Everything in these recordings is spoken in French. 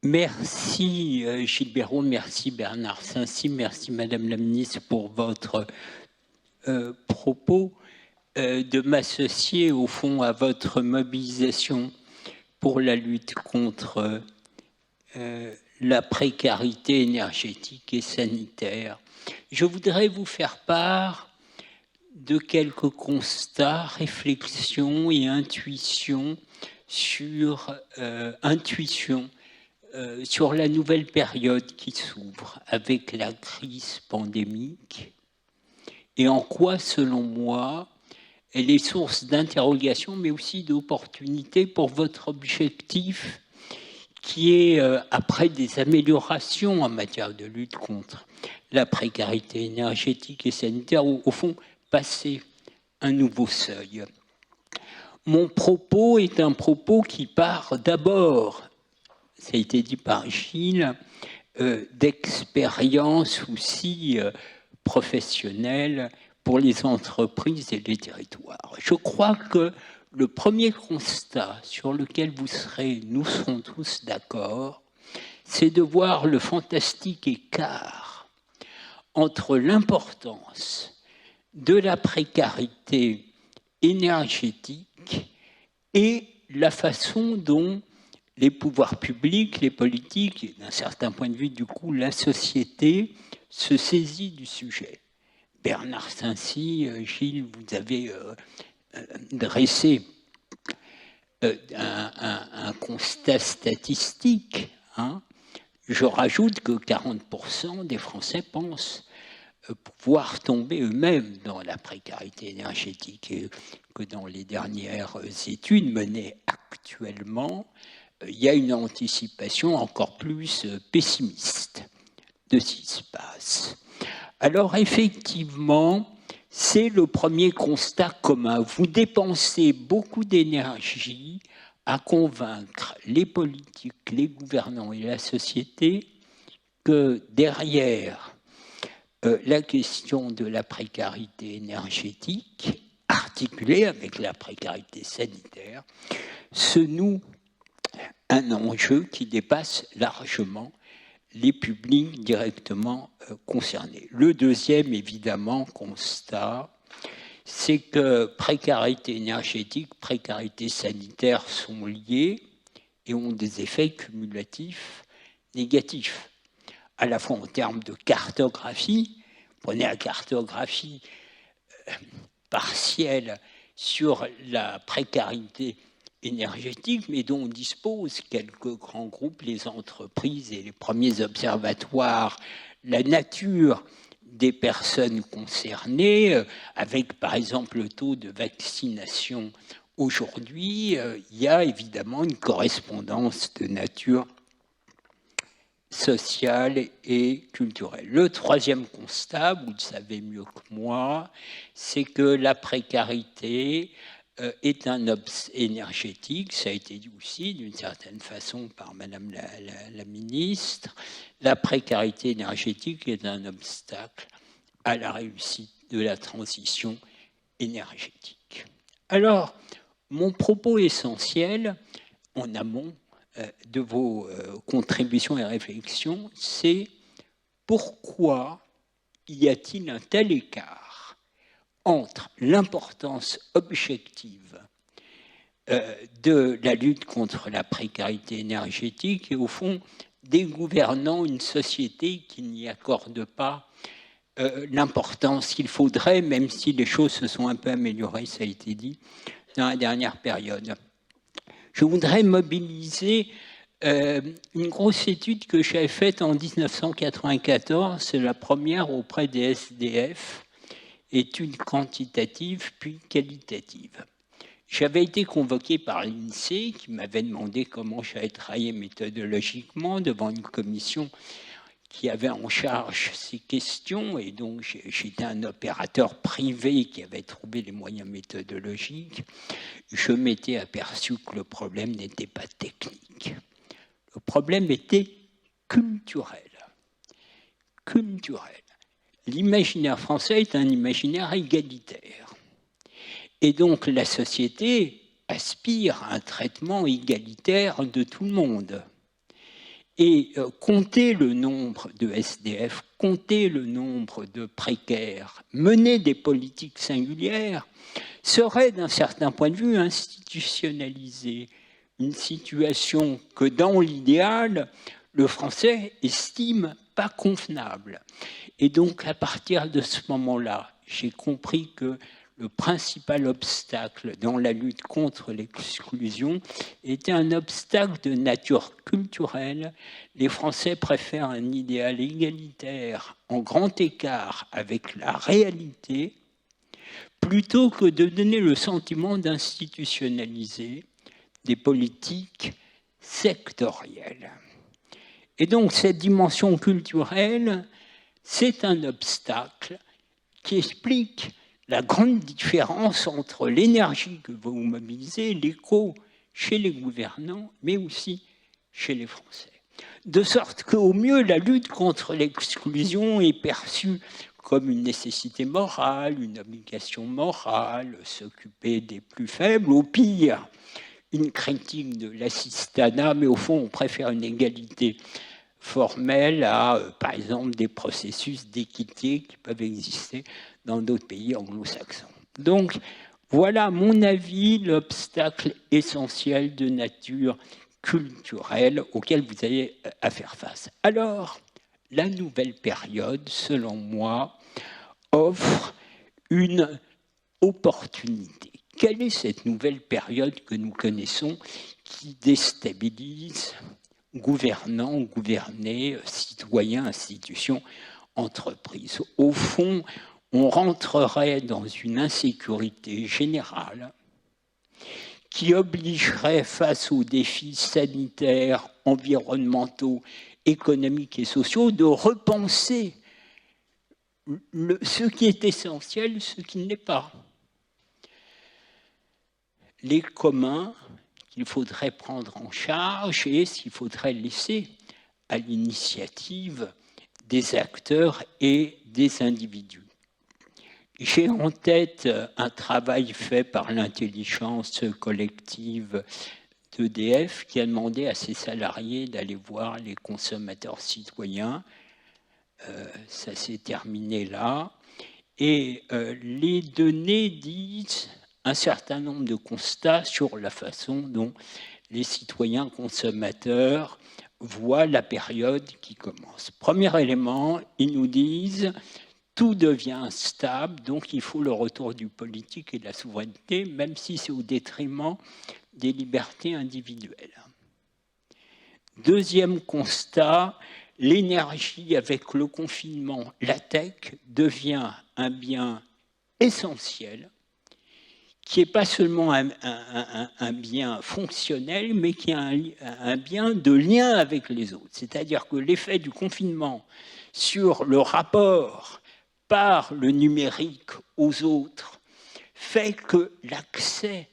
Merci Gilles Béraud, merci Bernard Saincy, merci Madame la Ministre pour votre propos, de m'associer au fond à votre mobilisation pour la lutte contre la précarité énergétique et sanitaire. Je voudrais vous faire part de quelques constats, réflexions et intuitions sur sur la nouvelle période qui s'ouvre avec la crise pandémique et en quoi, selon moi, elle est source d'interrogation, mais aussi d'opportunités pour votre objectif qui est, après des améliorations en matière de lutte contre la précarité énergétique et sanitaire, au fond, passer un nouveau seuil. Mon propos est un propos qui part d'abord, ça a été dit par Gilles, d'expérience aussi professionnelle pour les entreprises et les territoires. Je crois que le premier constat sur lequel nous serons tous d'accord, c'est de voir le fantastique écart entre l'importance de la précarité énergétique et la façon dont les pouvoirs publics, les politiques, et d'un certain point de vue, du coup, la société se saisit du sujet. Bernard Saincy, Gilles, vous avez dressé un constat statistique. Je rajoute que 40% des Français pensent pouvoir tomber eux-mêmes dans la précarité énergétique et que dans les dernières études menées actuellement, il y a une anticipation encore plus pessimiste de ce qui se passe. Alors effectivement, c'est le premier constat commun. Vous dépensez beaucoup d'énergie à convaincre les politiques, les gouvernants et la société que derrière la question de la précarité énergétique, articulée avec la précarité sanitaire, se noue un enjeu qui dépasse largement les publics directement concernés. Le deuxième, évidemment, constat, c'est que précarité énergétique, précarité sanitaire sont liés et ont des effets cumulatifs négatifs, à la fois en termes de cartographie. Prenez la cartographie partielle sur la précarité énergétique, mais dont disposent quelques grands groupes, les entreprises et les premiers observatoires, la nature des personnes concernées, avec par exemple le taux de vaccination aujourd'hui, il y a évidemment une correspondance de nature sociale et culturelle. Le troisième constat, vous le savez mieux que moi, c'est que la précarité est un obstacle énergétique, ça a été dit aussi d'une certaine façon par Madame la ministre, la précarité énergétique est un obstacle à la réussite de la transition énergétique. Alors, mon propos essentiel, en amont de vos contributions et réflexions, c'est pourquoi y a-t-il un tel écart entre l'importance objective de la lutte contre la précarité énergétique et au fond des gouvernants une société qui n'y accorde pas l'importance qu'il faudrait, même si les choses se sont un peu améliorées, ça a été dit, dans la dernière période. Je voudrais mobiliser une grosse étude que j'avais faite en 1994, c'est la première auprès des SDF, étude quantitative puis qualitative. J'avais été convoqué par l'INSEE qui m'avait demandé comment j'allais travailler méthodologiquement devant une commission qui avait en charge ces questions, et donc j'étais un opérateur privé qui avait trouvé les moyens méthodologiques. Je m'étais aperçu que le problème n'était pas technique. Le problème était culturel. Culturel. L'imaginaire français est un imaginaire égalitaire. Et donc la société aspire à un traitement égalitaire de tout le monde. Et compter le nombre de SDF, compter le nombre de précaires, mener des politiques singulières, serait d'un certain point de vue institutionnaliser une situation que dans l'idéal, le français estime pas convenable. Et donc à partir de ce moment-là, j'ai compris que le principal obstacle dans la lutte contre l'exclusion était un obstacle de nature culturelle. Les Français préfèrent un idéal égalitaire en grand écart avec la réalité, plutôt que de donner le sentiment d'institutionnaliser des politiques sectorielles. Et donc cette dimension culturelle, c'est un obstacle qui explique la grande différence entre l'énergie que vous mobilisez, l'écho chez les gouvernants, mais aussi chez les Français. De sorte qu'au mieux, la lutte contre l'exclusion est perçue comme une nécessité morale, une obligation morale, s'occuper des plus faibles. Au pire, une critique de l'assistanat, mais au fond, on préfère une égalité formelle à, par exemple, des processus d'équité qui peuvent exister dans d'autres pays anglo-saxons. Donc, voilà, à mon avis, l'obstacle essentiel de nature culturelle auquel vous avez à faire face. Alors, la nouvelle période, selon moi, offre une opportunité. Quelle est cette nouvelle période que nous connaissons qui déstabilise gouvernants, gouvernés, citoyens, institutions, entreprises? Au fond, on rentrerait dans une insécurité générale qui obligerait, face aux défis sanitaires, environnementaux, économiques et sociaux, de repenser ce qui est essentiel, ce qui ne l'est pas. Les communs qu'il faudrait prendre en charge et ce qu'il faudrait laisser à l'initiative des acteurs et des individus. J'ai en tête un travail fait par l'intelligence collective d'EDF qui a demandé à ses salariés d'aller voir les consommateurs citoyens. Ça s'est terminé là. Et les données disent un certain nombre de constats sur la façon dont les citoyens consommateurs voient la période qui commence. Premier élément, ils nous disent tout devient instable, donc il faut le retour du politique et de la souveraineté, même si c'est au détriment des libertés individuelles. Deuxième constat, l'énergie avec le confinement, la tech, devient un bien essentiel qui n'est pas seulement un bien fonctionnel, mais qui est un bien de lien avec les autres. C'est-à-dire que l'effet du confinement sur le rapport par le numérique aux autres fait que l'accès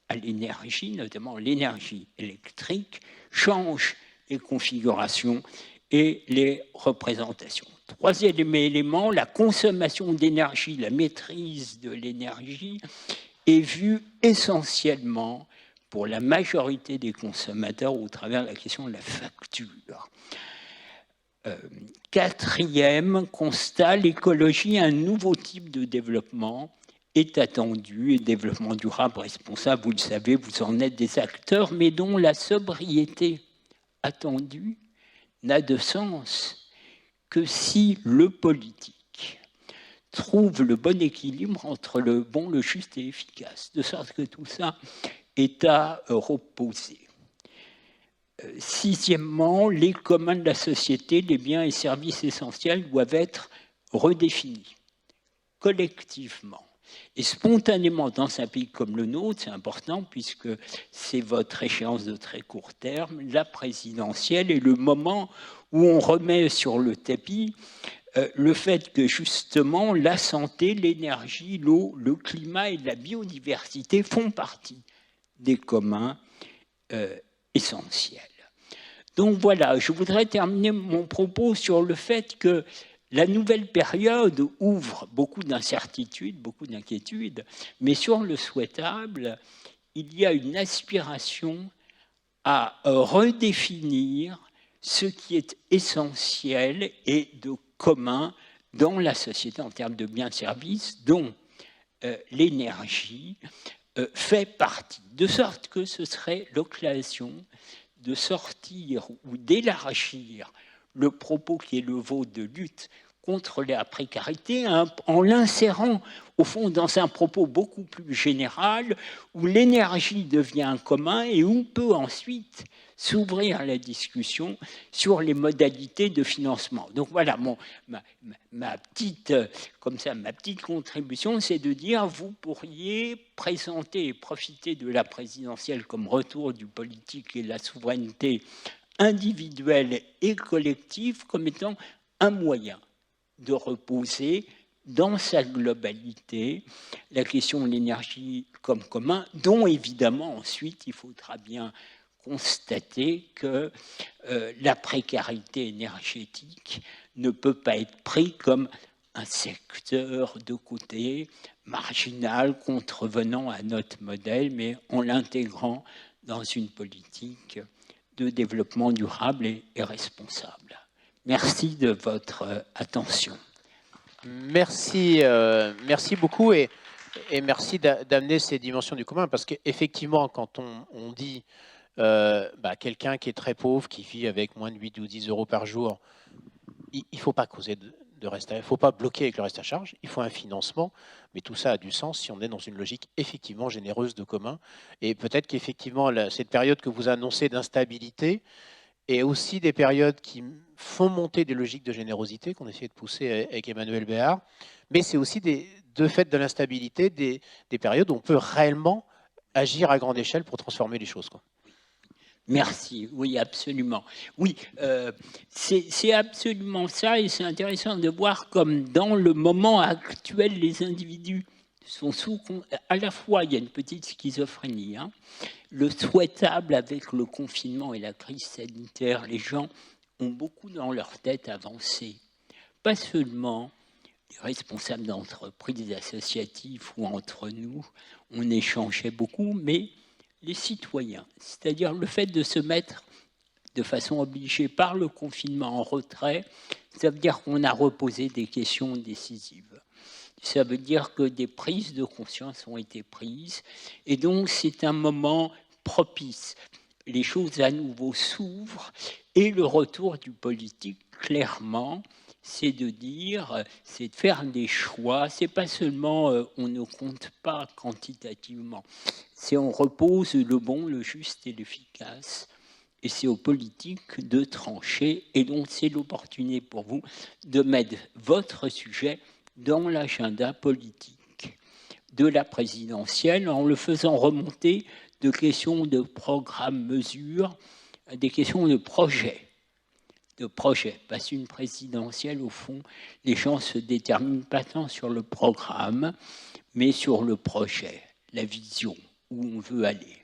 à l'énergie, notamment l'énergie électrique, change les configurations et les représentations. Troisième élément, la consommation d'énergie, la maîtrise de l'énergie est vue essentiellement pour la majorité des consommateurs au travers de la question de la facture. Quatrième constat, l'écologie, un nouveau type de développement est attendu, et développement durable, responsable, vous le savez, vous en êtes des acteurs, mais dont la sobriété attendue n'a de sens que si le politique trouve le bon équilibre entre le bon, le juste et efficace, de sorte que tout ça est à reposer. Sixièmement, les communs de la société, les biens et services essentiels doivent être redéfinis collectivement. Et spontanément, dans un pays comme le nôtre, c'est important puisque c'est votre échéance de très court terme, la présidentielle est le moment où on remet sur le tapis le fait que justement la santé, l'énergie, l'eau, le climat et la biodiversité font partie des communs essentiels. Donc voilà, je voudrais terminer mon propos sur le fait que la nouvelle période ouvre beaucoup d'incertitudes, beaucoup d'inquiétudes, mais sur le souhaitable, il y a une aspiration à redéfinir ce qui est essentiel et de commun dans la société en termes de biens-services, dont l'énergie fait partie. De sorte que ce serait l'occasion de sortir ou d'élargir le propos qui est le vôtre de lutte contre la précarité, en l'insérant au fond dans un propos beaucoup plus général où l'énergie devient un commun et où peut ensuite s'ouvrir la discussion sur les modalités de financement. Donc voilà, ma petite contribution, c'est de dire vous pourriez présenter et profiter de la présidentielle comme retour du politique et de la souveraineté individuelle et collective comme étant un moyen de reposer dans sa globalité la question de l'énergie comme commun, dont évidemment ensuite il faudra bien constater que la précarité énergétique ne peut pas être pris comme un secteur de côté, marginal, contrevenant à notre modèle, mais en l'intégrant dans une politique de développement durable et responsable. Merci de votre attention. Merci, merci beaucoup et merci d'amener ces dimensions du commun, parce qu'effectivement, quand on dit quelqu'un qui est très pauvre, qui vit avec moins de 8 ou 10 euros par jour, il ne faut pas causer de reste, il ne faut pas bloquer avec le reste à charge, il faut un financement, mais tout ça a du sens si on est dans une logique effectivement généreuse de commun. Et peut-être qu'effectivement, cette période que vous annoncez d'instabilité, et aussi des périodes qui font monter des logiques de générosité qu'on essaie de pousser avec Emmanuel Béard, mais c'est aussi de fait de l'instabilité, des périodes où on peut réellement agir à grande échelle pour transformer les choses, quoi. Merci, oui, absolument. Oui, c'est absolument ça, et c'est intéressant de voir comme dans le moment actuel, les individus sont à la fois, il y a une petite schizophrénie, hein. Le souhaitable avec le confinement et la crise sanitaire, les gens ont beaucoup dans leur tête avancé. Pas seulement les responsables d'entreprises associatives ou entre nous, on échangeait beaucoup, mais les citoyens, c'est-à-dire le fait de se mettre de façon obligée par le confinement en retrait, ça veut dire qu'on a reposé des questions décisives. Ça veut dire que des prises de conscience ont été prises, et donc c'est un moment propice. Les choses à nouveau s'ouvrent, et le retour du politique, clairement, c'est de dire, c'est de faire des choix. C'est pas seulement on ne compte pas quantitativement, c'est on repose le bon, le juste et l'efficace. Et c'est aux politiques de trancher. Et donc c'est l'opportunité pour vous de mettre votre sujet dans l'agenda politique de la présidentielle en le faisant remonter de questions de programme mesure à des questions de projet. Parce qu'une présidentielle, au fond, les gens se déterminent pas tant sur le programme, mais sur le projet, la vision, où on veut aller.